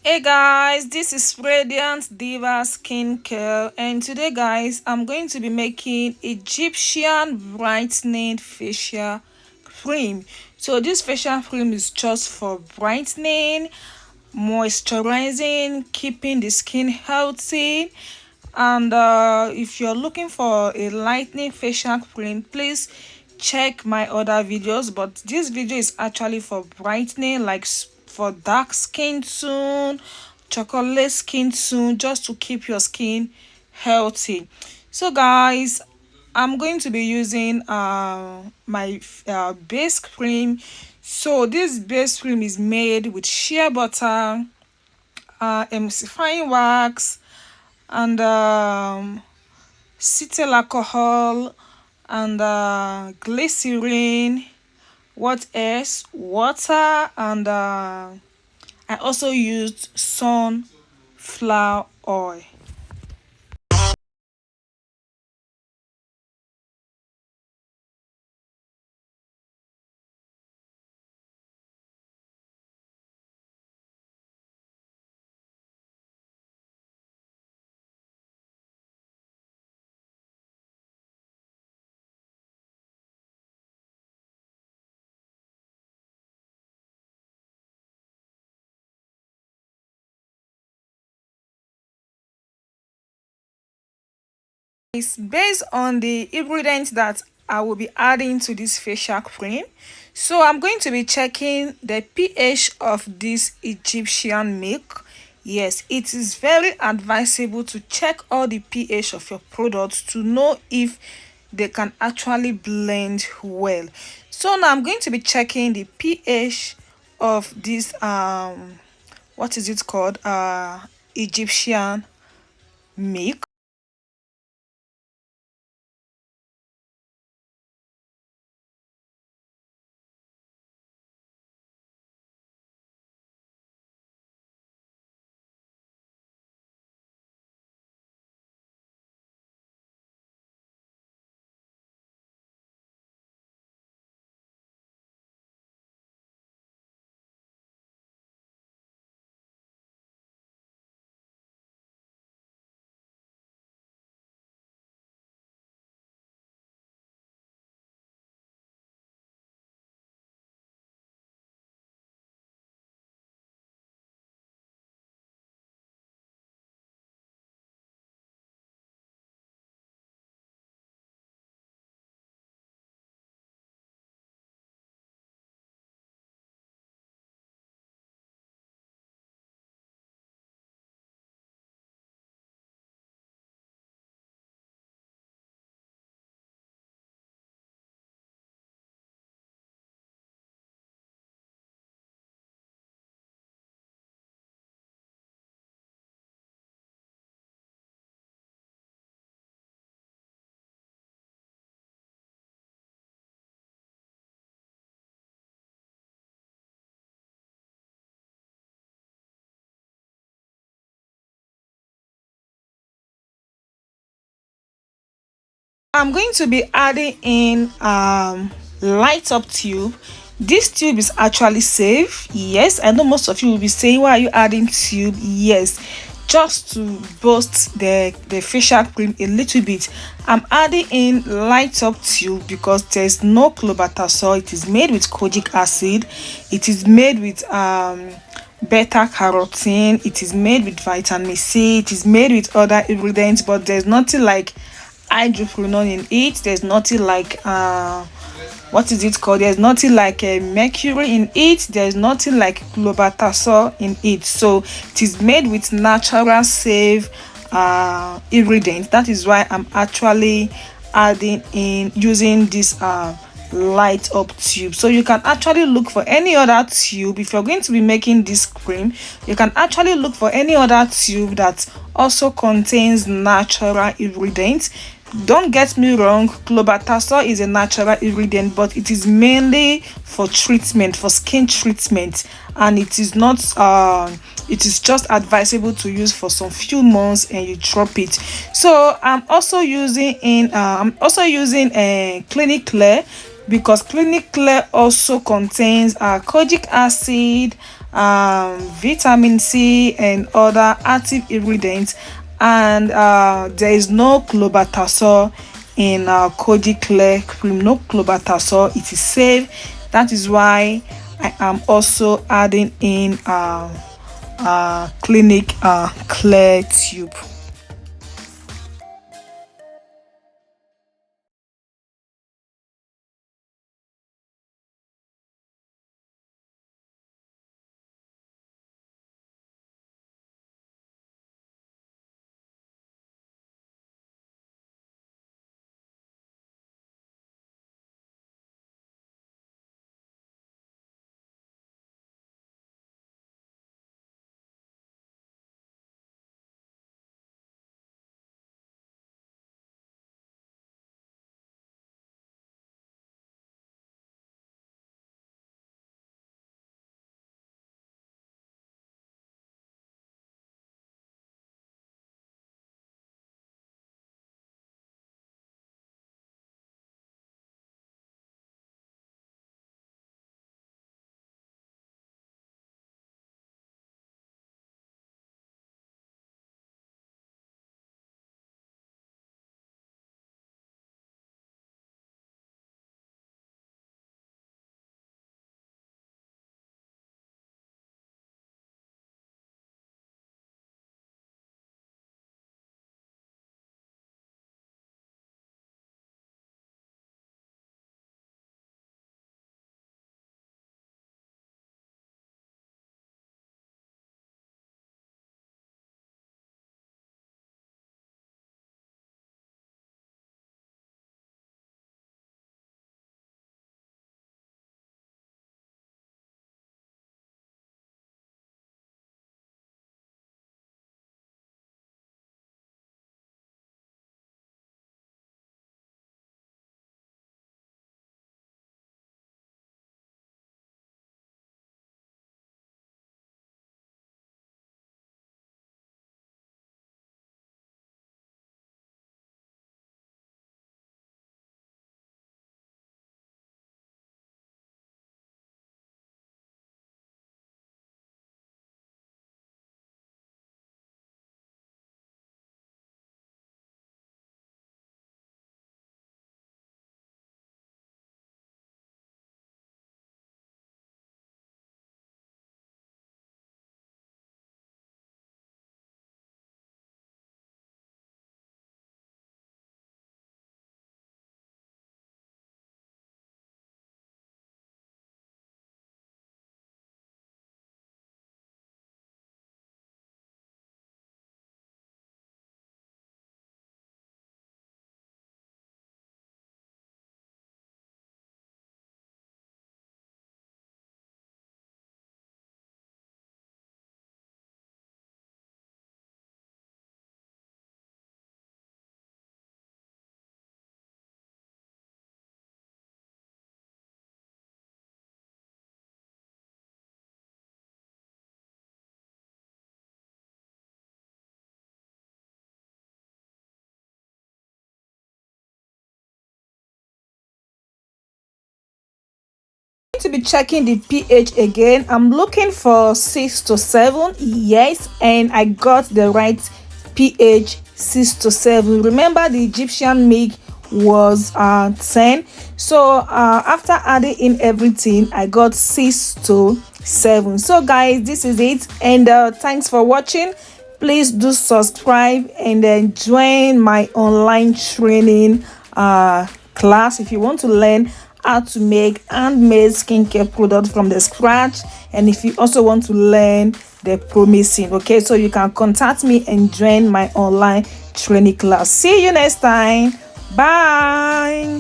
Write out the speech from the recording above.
Hey guys, this is Radiant Diva Skincare, and today guys I'm going to be making Egyptian brightening facial cream. So this facial cream is just for brightening, moisturizing, keeping the skin healthy. And if you're looking for a lightening facial cream, please check my other videos, but this video is actually for brightening, like for dark skin tone, chocolate skin tone, just to keep your skin healthy. So guys, I'm going to be using my base cream. So this base cream is made with shea butter, emulsifying wax, and cetyl alcohol, and glycerin. What else? Water, and I also used sunflower oil. It's based on the ingredients that I will be adding to this facial cream. So I'm going to be checking the pH of this Egyptian milk. Yes, it is very advisable to check all the pH of your products to know if they can actually blend well. So now I'm going to be checking the pH of this what is it called, Egyptian milk. I'm going to be adding in light up tube. This tube is actually safe. Yes, I know most of you will be saying, why are you adding tube? Yes, just to boost the facial cream a little bit. I'm adding in light up tube because there's no clobetasol. It is made with kojic acid. It is made with beta carotene. It is made with vitamin C. It is made with other ingredients, but there's nothing like hydroquinone in it. There's nothing like what is it called, there's nothing like mercury in it. There's nothing like clobetasol in it. So it is made with natural safe ingredients. That is why I'm actually adding in using this light up tube. So you can actually look for any other tube. If you're going to be making this cream, you can actually look for any other tube that also contains natural ingredients. Don't get me wrong, clobetasol is a natural ingredient, but it is mainly for treatment, for skin treatment, and it is not it is just advisable to use for some few months and you drop it. So I'm also using a Clinic Clear, because Clinic Clear also contains kojic acid, vitamin C and other active ingredients, and there is no clobetasol in Koji Clear cream. No clobetasol. It is safe. That is why I am also adding in Clinique Clear tube. To be checking the pH again. I'm looking for 6 to 7. Yes, and I got the right pH, 6 to 7. Remember, the Egyptian milk was 10. So after adding in everything, I got 6 to 7. So guys, this is it, and thanks for watching. Please do subscribe and then join my online training class if you want to learn how to make handmade skincare products from the scratch, and if you also want to learn the promising. Okay, so you can contact me and join my online training class. See you next time. Bye.